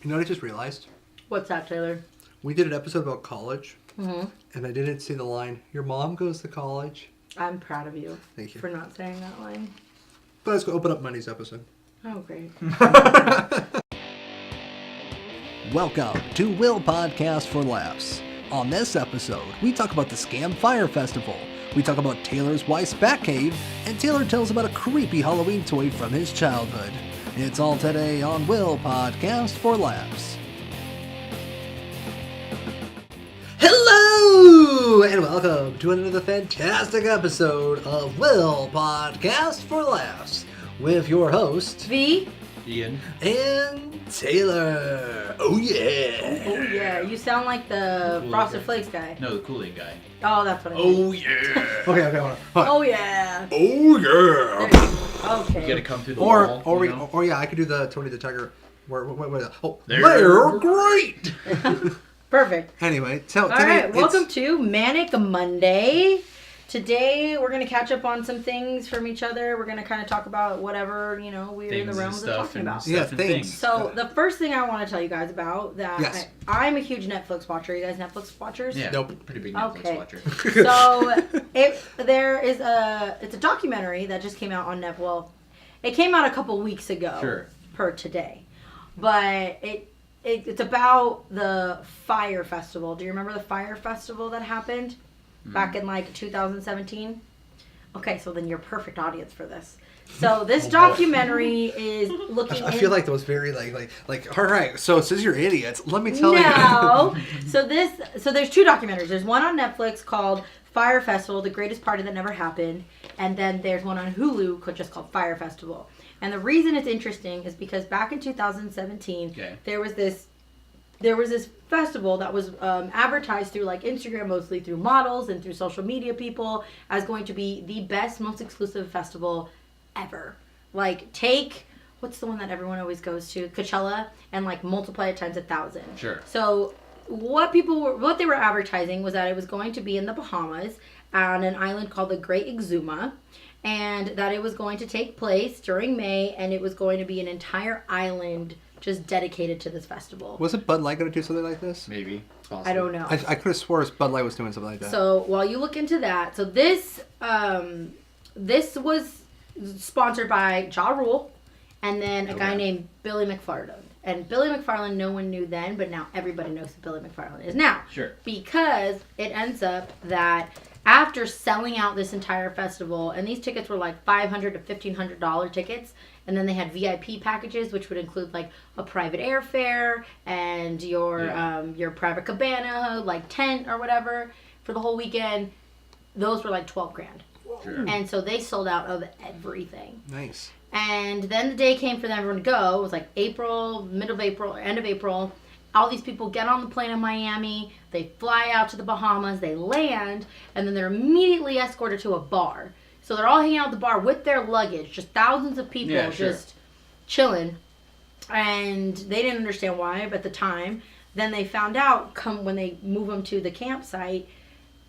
You know what I just realized? What's that, Taylor? We did an episode about college, Mm-hmm. and I didn't see the line, "Your mom goes to college." I'm proud of you. Thank you. For not saying that line. But let's go open up Money's episode. Oh, great. Welcome to Will Podcast for Laughs. On this episode, we talk about the scam Fyre Festival. We talk about Taylor's wife's batcave, and Taylor tells about a creepy Halloween toy from his childhood. It's all today on Will Podcast for Laughs. Hello, and welcome to another fantastic episode of Will Podcast for Laughs with your host, V? Ian. and Taylor. Oh yeah. Oh, yeah. You sound like the Cool Frosted guy. Flakes guy. No, the Kool-Aid guy. Oh, that's what I mean. Oh yeah. Okay, hold on. Oh, yeah. Oh There yeah. you go. Okay. You gotta come through the Or wall. you know? yeah, I could do the Tony the Tiger. Where, oh, They're great. Perfect. Anyway, All right, welcome to Manic Monday. Today, we're going to catch up on some things from each other. We're going to kind of talk about whatever, we're in the Things and realms of stuff talking and about. Yeah, stuff and things. things. So, the first thing I want to tell you guys about that Yes. I'm a huge Netflix watcher. You guys Netflix watchers? Yeah. Nope. Pretty big Netflix Okay. watcher. So, it's a documentary that just came out on Netflix. Well, it came out a couple weeks ago. Sure. Per today. But it's about the Fyre Festival. Do you remember the Fyre Festival that happened back in like 2017? Okay, so then you're perfect audience for this. So this documentary is looking. I feel like that was very like. All right, so since you're idiots, let me tell you. No. So there's two documentaries. There's one on Netflix called Fyre Festival: The Greatest Party That Never Happened, and then there's one on Hulu just called Fyre Festival. And the reason it's interesting is because back in 2017, there was this festival that was advertised through like Instagram, mostly through models and through social media people, as going to be the best, most exclusive festival ever. Like, what's the one that everyone always goes to? Coachella, and like multiply it times 1,000. Sure. So what they were advertising was that it was going to be in the Bahamas on an island called the Great Exuma, and that it was going to take place during May, and it was going to be an entire island just dedicated to this festival. Wasn't Bud Light going to do something like this? Maybe. It's possible. I don't know. I could have swore Bud Light was doing something like that. So while you look into that, so this was sponsored by Ja Rule, and then a guy named Billy McFarland. And Billy McFarland, no one knew then, but now everybody knows who Billy McFarland is now. Sure. Because it ends up that after selling out this entire festival, and these tickets were like $500 to $1,500 tickets, and then they had VIP packages, which would include like a private airfare and your private cabana, like tent or whatever for the whole weekend. Those were like $12,000. Sure. And so they sold out of everything. Nice. And then the day came for everyone to go. It was like April, middle of April, end of April. All these people get on the plane in Miami. They fly out to the Bahamas. They land. And then they're immediately escorted to a bar. So they're all hanging out at the bar with their luggage. Just thousands of people just chilling. And they didn't understand why at the time. Then they found out when they move them to the campsite,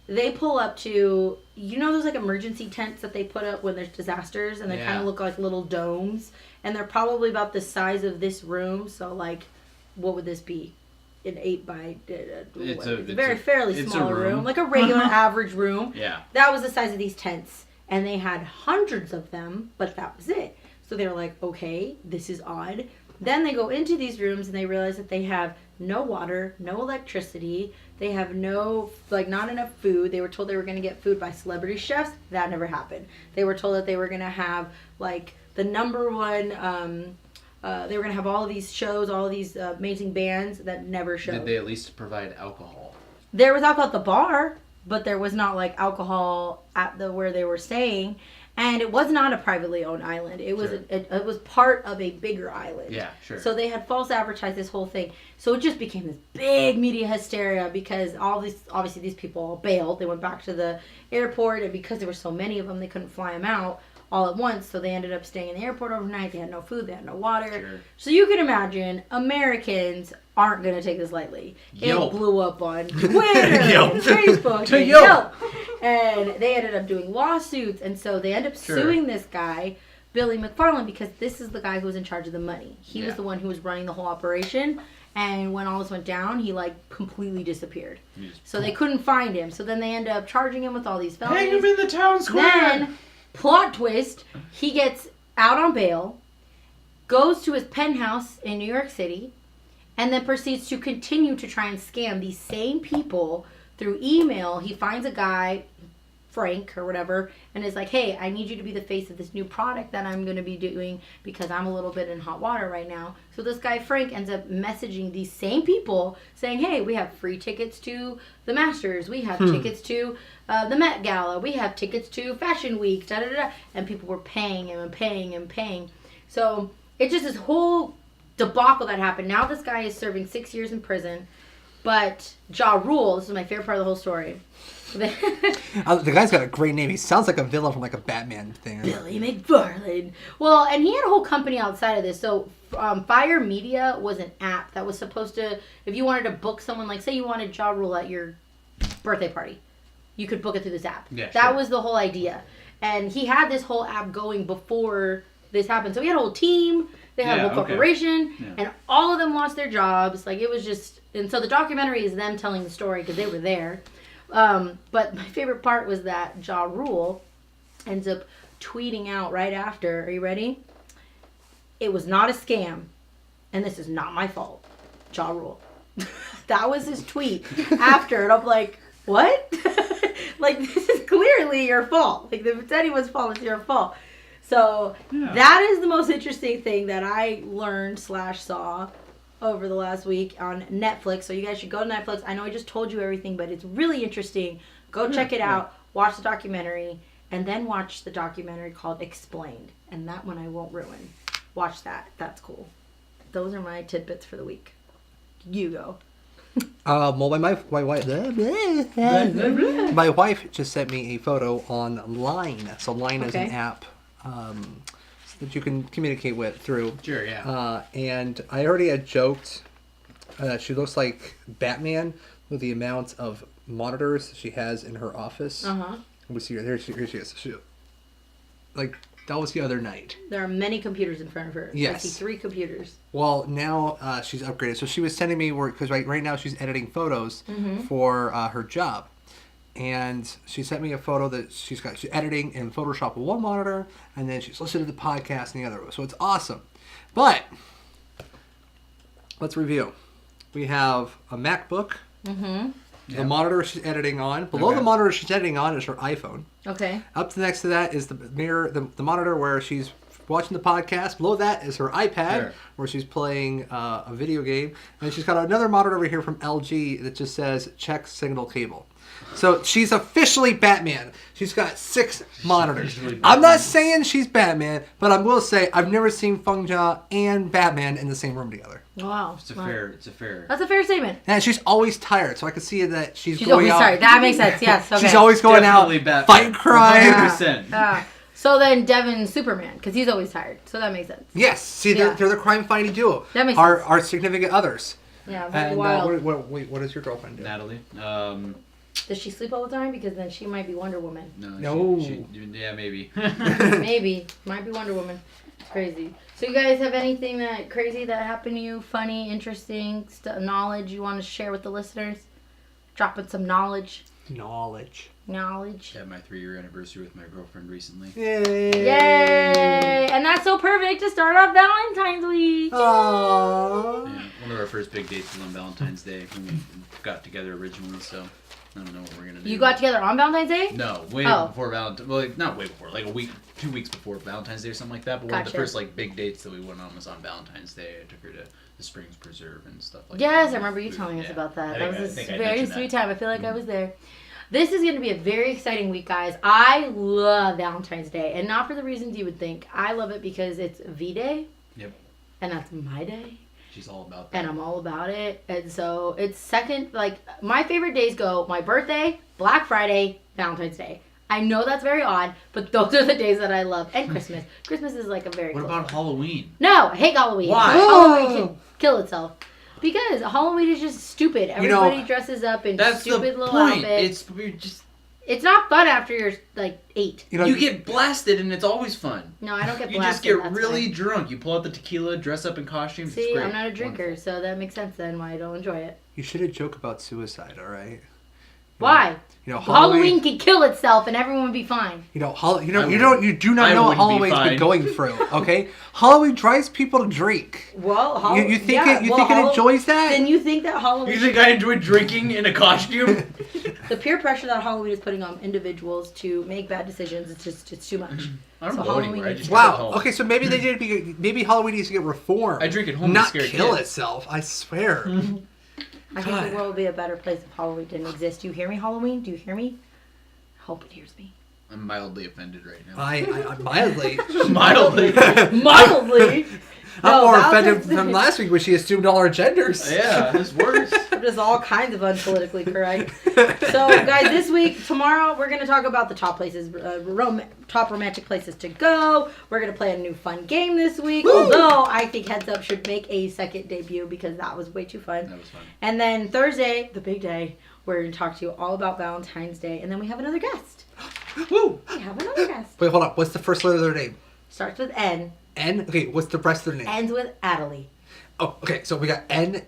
they pull up to, those like emergency tents that they put up when there's disasters, and they kind of look like little domes, and they're probably about the size of this room. So like, what would this be? An 8 by it's a fairly small room, like a regular average room. Yeah. That was the size of these tents, and they had hundreds of them, but that was it. So they were like, okay, this is odd. Then they go into these rooms and they realize that they have no water, no electricity. They have not enough food. They were told they were going to get food by celebrity chefs. That never happened. They were told that they were going to have like the number one, they were going to have all of these shows, all of these amazing bands that never showed. Did they at least provide alcohol? There was alcohol at the bar, but there was not like alcohol at where they were staying. And it was not a privately owned island. It was it was part of a bigger island. Yeah, sure. So they had false advertised this whole thing. So it just became this big media hysteria because obviously these people all bailed. They went back to the airport, and because there were so many of them, they couldn't fly them out all at once. So they ended up staying in the airport overnight. They had no food. They had no water. Sure. So you can imagine Americans aren't going to take this lightly. Yelp. It blew up on Twitter Yelp. and Facebook To and Yelp. And they ended up doing lawsuits. And so they ended up suing this guy Billy McFarland because this is the guy who was in charge of the money. He was the one who was running the whole operation. And when all this went down, he like completely disappeared. So they couldn't find him. So then they end up charging him with all these felonies. Hang him in the town square. Then, plot twist, he gets out on bail, goes to his penthouse in New York City, and then proceeds to continue to try and scam these same people through email. He finds a guy, Frank or whatever, and is like, hey, I need you to be the face of this new product that I'm going to be doing because I'm a little bit in hot water right now. So this guy, Frank, ends up messaging these same people saying, hey, we have free tickets to the Masters. We have tickets to the Met Gala. We have tickets to Fashion Week. Da, da, da, da. And people were paying him and paying and paying. So it's just this whole debacle that happened. Now this guy is serving 6 years in prison. But Ja Rule, this is my favorite part of the whole story. The guy's got a great name. He sounds like a villain from like a Batman thing. Billy McFarland. Well, and he had a whole company outside of this. So Fyre Media was an app that was supposed to, if you wanted to book someone, like say you wanted Ja Rule at your birthday party, you could book it through this app. Yeah, that was the whole idea. And he had this whole app going before this happened. So he had a whole team. They had a whole corporation. Yeah. And all of them lost their jobs. Like it was just, and so the documentary is them telling the story because they were there. But my favorite part was that Ja Rule ends up tweeting out right after. Are you ready? It was not a scam, and this is not my fault. Ja Rule. That was his tweet after, and I'm like, what? Like, this is clearly your fault. Like, if it's anyone's fault, it's your fault. So that is the most interesting thing that I learned / saw over the last week on Netflix. So you guys should go to Netflix. I know I just told you everything, but it's really interesting. Go check it out. Watch the documentary. And then watch the documentary called Explained. And that one I won't ruin. Watch that. That's cool. Those are my tidbits for the week. You go. Well, my wife just sent me a photo on Line. So Line is an app that you can communicate with through. Sure, yeah. And I already had joked she looks like Batman with the amount of monitors she has in her office. We see her. Here she is. Like, that was the other night. There are many computers in front of her. Yes. I see 3 computers. Well, now she's upgraded. So she was sending me work, because right now she's editing photos for her job. And she sent me a photo that she's editing in Photoshop with one monitor, and then she's listening to the podcast in the other. So it's awesome. But let's review. We have a MacBook. The monitor she's editing on. Below the monitor she's editing on is her iPhone. Okay. Up to next to that is the mirror, the monitor where she's watching the podcast. Below that is her iPad, where she's playing a video game. And she's got another monitor over here from LG that just says check signal cable. So she's officially Batman. She's got 6 monitors. I'm not saying she's Batman, but I will say I've never seen Feng Jia and Batman in the same room together. Wow. It's a fair. That's a fair statement. And she's always tired, so I can see that she's going always out. tired. That makes sense. Yes. Okay. She's always going Definitely out, Batman. fighting crime. 100%. So then Devin's Superman, because he's always tired. So that makes sense. Yes. See, they're the crime-fighting duo. That makes sense. Our significant others. Yeah, very And wild. what does your girlfriend do? Natalie. Does she sleep all the time? Because then she might be Wonder Woman. No. Yeah, maybe. Maybe. Might be Wonder Woman. It's crazy. So you guys have anything that crazy that happened to you? Funny, interesting, knowledge you want to share with the listeners? Dropping some knowledge. Knowledge. Had my 3-year anniversary with my girlfriend recently. Yay! And that's so perfect to start off Valentine's week. Aww. Yeah, one of our first big dates was on Valentine's Day when we got together originally, so I don't know what we're going to do. You got together on Valentine's Day? No, before Valentine's. Well, not way before, like a week, 2 weeks before Valentine's Day or something like that. But one of the first big dates that we went on was on Valentine's Day. I took her to the Springs Preserve and stuff like that. Yes, I remember you telling us about that. That was a very sweet time. I feel like I was there. This is going to be a very exciting week, guys. I love Valentine's Day, and not for the reasons you would think. I love it because it's V-Day. Yep. And that's my day. She's all about that. And I'm all about it. And so it's my favorite days go my birthday, Black Friday, Valentine's Day. I know that's very odd, but those are the days that I love. And Christmas. Christmas is like a very What about Halloween? No, I hate Halloween. Why? Halloween can kill itself. Because Halloween is just stupid. Everybody dresses up in stupid little outfits. We're just It's not fun after you're like 8. You get blasted and it's always fun. No, I don't get blasted. You just get really drunk. You pull out the tequila, dress up in costumes. See, it's great. I'm not a drinker, so that makes sense then why I don't enjoy it. You shouldn't joke about suicide, all right? Why? Halloween could kill itself and everyone would be fine. You do not know what Halloween's been going through. Okay, Halloween drives people to drink. Well, you think it enjoys that? Then you think that Halloween? You think I enjoy drinking in a costume? The peer pressure that Halloween is putting on individuals to make bad decisions, it's too much. I don't go anywhere. I just wow. Okay, so maybe they did. Maybe Halloween needs to get reformed. I drink at home. Not to scare kill kids. itself. I swear. I think the world would be a better place if Halloween didn't exist. Do you hear me, Halloween? Do you hear me? I hope it hears me. I'm mildly offended right now. I'm mildly. Mildly? I'm more offended from last week when she assumed all our genders. Yeah, it's worse. I'm just all kinds of unpolitically correct. So, guys, this week, tomorrow, we're going to talk about the top places, top romantic places to go. We're going to play a new fun game this week. Woo! Although, I think Heads Up should make a second debut because that was way too fun. That was fun. And then Thursday, the big day, we're going to talk to you all about Valentine's Day. And then we have another guest. Woo! We have another guest. Wait, hold on. What's the first letter of their name? Starts with N. N? Okay, what's the rest of their name? Ends with Adelie. Oh, okay, so we got N.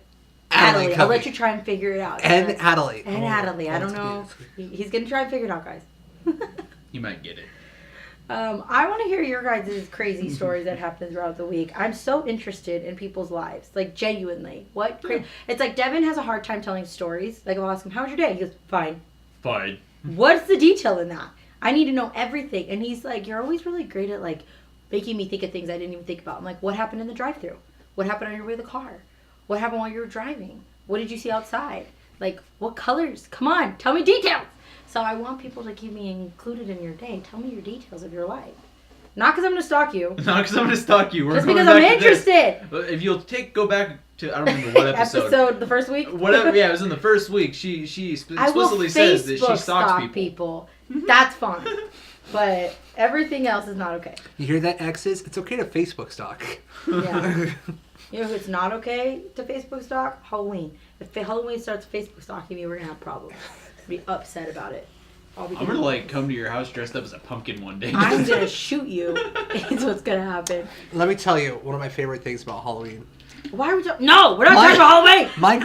Adelie. I'll let you try and figure it out. N. Adelie. N. Adelie. I don't know. He's going to try and figure it out, guys. You might get it. I want to hear your guys' crazy stories that happen throughout the week. I'm so interested in people's lives, like genuinely. It's like Devin has a hard time telling stories. Like I'll ask him, "How was your day?" He goes, "Fine." Fine. What's the detail in that? I need to know everything. And he's like, "You're always really great at like making me think of things I didn't even think about." I'm like, "What happened in the drive-thru? What happened on your way to the car? What happened while you were driving? What did you see outside? Like, what colors? Come on, tell me details." So I want people to keep me included in your day. Tell me your details of your life. Not because I'm going to stalk you. Not because I'm going to stalk you. Just because I'm interested. If you'll go back to, I don't remember what episode. The first week? Whatever, yeah, it was in the first week. She explicitly says that she stalks people. That's fine. But everything else is not okay. You hear that, exes? It's okay to Facebook stalk. Yeah. You know who's not okay to Facebook stalk? Halloween. If Halloween starts Facebook stalking me, we're going to have problems. Be upset about it. I'm gonna come to your house dressed up as a pumpkin one day. I'm gonna shoot you. It's what's gonna happen. Let me tell you one of my favorite things about Halloween. Why are we talking? No, we're not talking about Halloween. My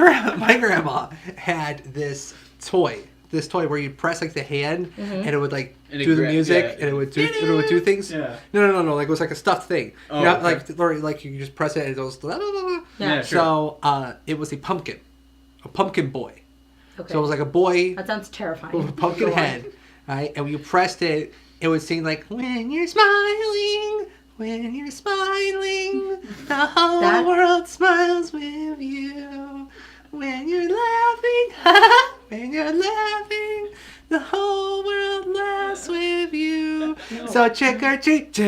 grandma had this toy where you press like the hand and it would like do the music and it would do things. Yeah. No. Like it was like a stuffed thing. Oh, you know, okay. like you just press it and it goes. Blah, blah, blah. Yeah, sure. So it was a pumpkin boy. Okay. So it was like a boy. That sounds terrifying. With a pumpkin head, right? And when you pressed it, it would sing like, "When you're smiling, the whole world smiles with you. When you're laughing, the whole world laughs with you. No. So trick or treat,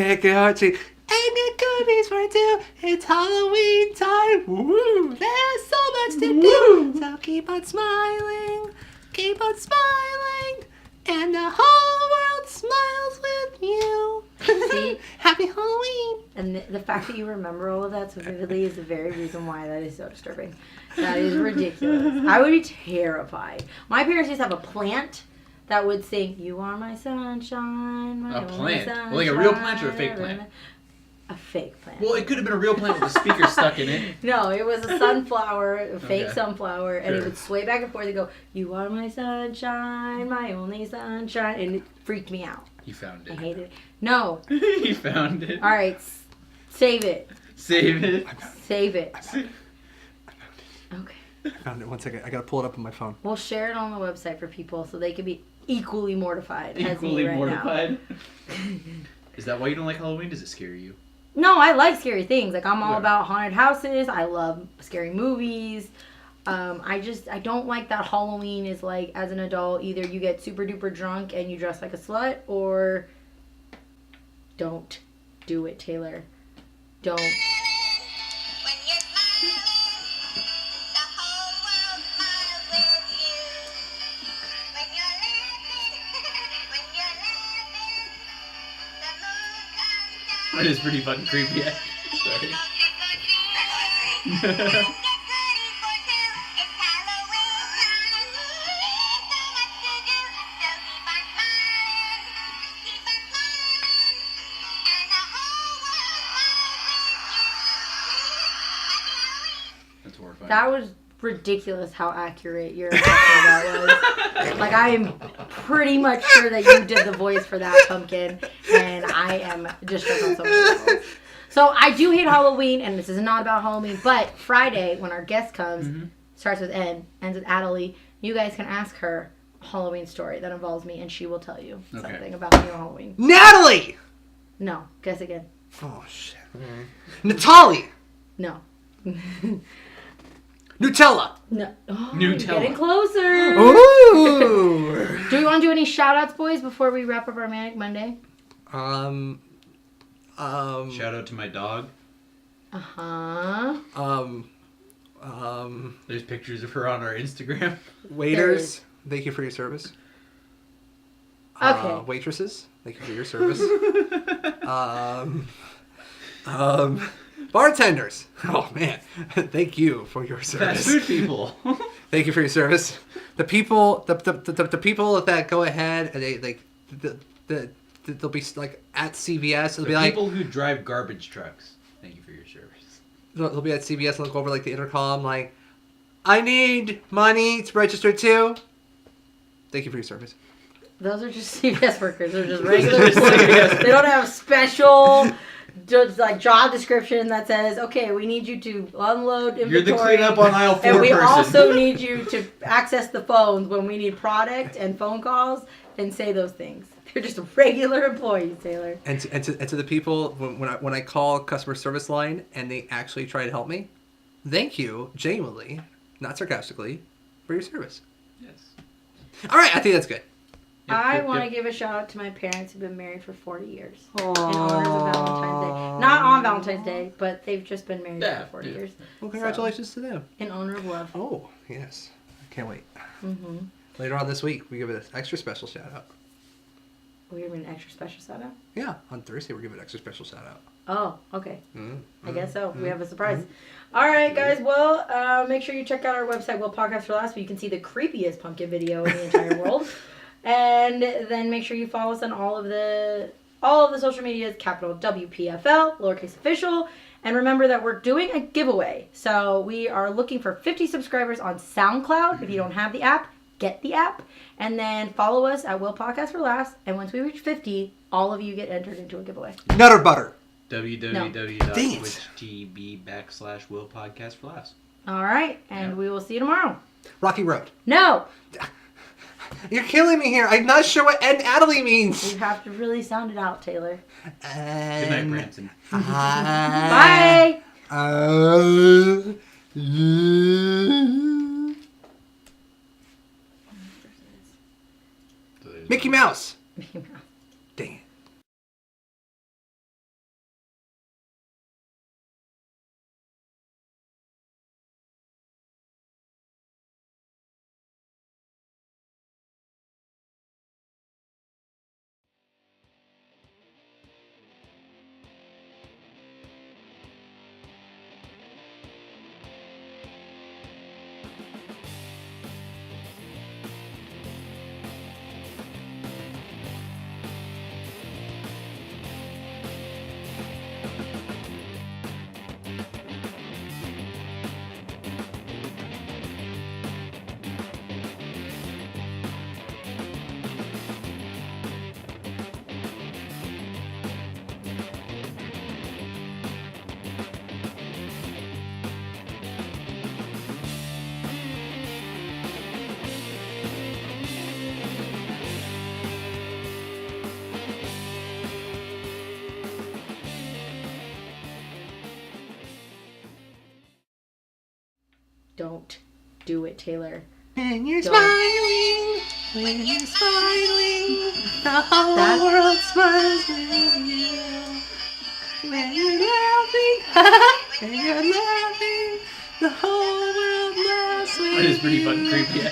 and get goodies for two. It's Halloween time. Woo! There's so much to do. So keep on smiling, and the whole world smiles with you. See? Happy Halloween. And the fact that you remember all of that so vividly is the very reason why that is so disturbing. That is ridiculous. I would be terrified. My parents used to have a plant that would sing, "You are my sunshine, my A only plant? sunshine." Well, like a real plant or a fake plant? A fake plant. Well, it could have been a real plant with a speaker stuck in it. No, it was a sunflower, a fake sunflower, and it Sure. would sway back and forth and go, "You are my sunshine, my only sunshine," and it freaked me out. You found I it. hated it. No. You found it. All right, save it. Save it. Save it. Okay. I found it. 1 second. I gotta pull it up on my phone. We'll share it on the website for people so they can be equally mortified as Equally me right mortified. Is that why you don't like Halloween? Does it scare you? No, I like scary things. Like, I'm all Yeah. about haunted houses. I love scary movies. I don't like that Halloween is like, as an adult, either you get super duper drunk and you dress like a slut, or don't do it, Taylor. Don't. When you're smiling, the whole world smiles with you. When you're laughing, the moon comes down. That is pretty fucking creepy. Yeah. Sorry. Get ready for two. It's Halloween time. So much to do. So keep on horrifying. That was ridiculous how accurate your impression of that was. Like, I am pretty much sure that you did the voice for that pumpkin, and I am just shook on so many levels. So I do hate Halloween, and this is not about Halloween, but Friday, when our guest comes, starts with N, ends with Adelie, you guys can ask her a Halloween story that involves me, and she will tell you something about me on Halloween. Natalie! No, guess again. Oh, shit. Natalie! No. Nutella! No. Oh, Nutella. you're getting closer. Ooh! Do we want to do any shout-outs, boys, before we wrap up our Manic Monday? Shout out to my dog. Uh-huh. There's pictures of her on our Instagram. Waiters, thank you for your service. Okay. Waitresses, thank you for your service. Bartenders, oh man, thank you for your service. Fast food people. Thank you for your service. The people, the people that go ahead and they like, they'll be like at CVS. They'll be like people who drive garbage trucks. Thank you for your service. they'll be at CVS and look over like the intercom like, I need money to register too. Thank you for your service. Those are just CVS workers. They're just regular employees. They don't have special just like job description that says, okay, we need you to unload inventory. You're the cleanup on aisle 4 and we person. also need you to access the phones when we need product and phone calls and say those things. They're just regular employees, Taylor. And to the people when I call customer service line and they actually try to help me, thank you genuinely, not sarcastically, for your service. Yes. All right, I think that's good. I Yep, want to yep. give a shout out to my parents who've been married for 40 years. In honor of Valentine's Day. Not on Valentine's Day, but they've just been married Yeah, for 40 yeah. years. Well, congratulations to them. In honor of love. Oh, yes. I can't wait. Mm-hmm. Later on this week, we give it an extra special shout out. We're giving an extra special shout out? Yeah, on Thursday, we're giving an extra special shout out. Oh, okay. Mm-hmm. I guess so. We have a surprise. All right, guys. Well, make sure you check out our website, Will Podcast for Last, where you can see the creepiest pumpkin video in the entire world. And then make sure you follow us on all of the social medias, capital WPFL, lowercase official. And remember that we're doing a giveaway. So we are looking for 50 subscribers on SoundCloud. If you don't have the app, get the app. And then follow us at Will Podcast for Laughs. And once we reach 50, all of you get entered into a giveaway. Nutter butter. www.twitch.tv/Will Podcast for Laughs. All right. And we will see you tomorrow. Rocky Road. No. You're killing me here. I'm not sure what Ed Adelie means. You have to really sound it out, Taylor. Good night, Branson. Bye. Mickey Mouse. Mickey Mouse. Dang it. Don't do it, Taylor. When you're Don't. smiling, when you're smiling, the whole That- world smiles with you. When you're laughing, when you're laughing, the whole world laughs with That is pretty fucking you. creepy.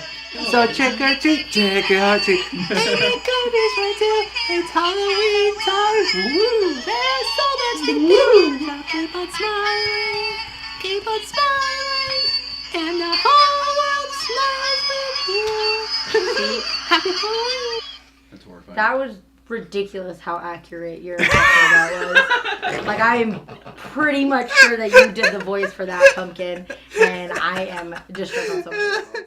So trick or treat, trick or treat. And the goodies for two. It's Halloween time. Woo! There's so much to do. Now keep on smiling, keep on smiling, and the whole world smiles with you. Happy Halloween. That's horrifying. That was ridiculous how accurate your impression of that was. Like, I am pretty much sure that you did the voice for that pumpkin, and I I am just shook on so many levels.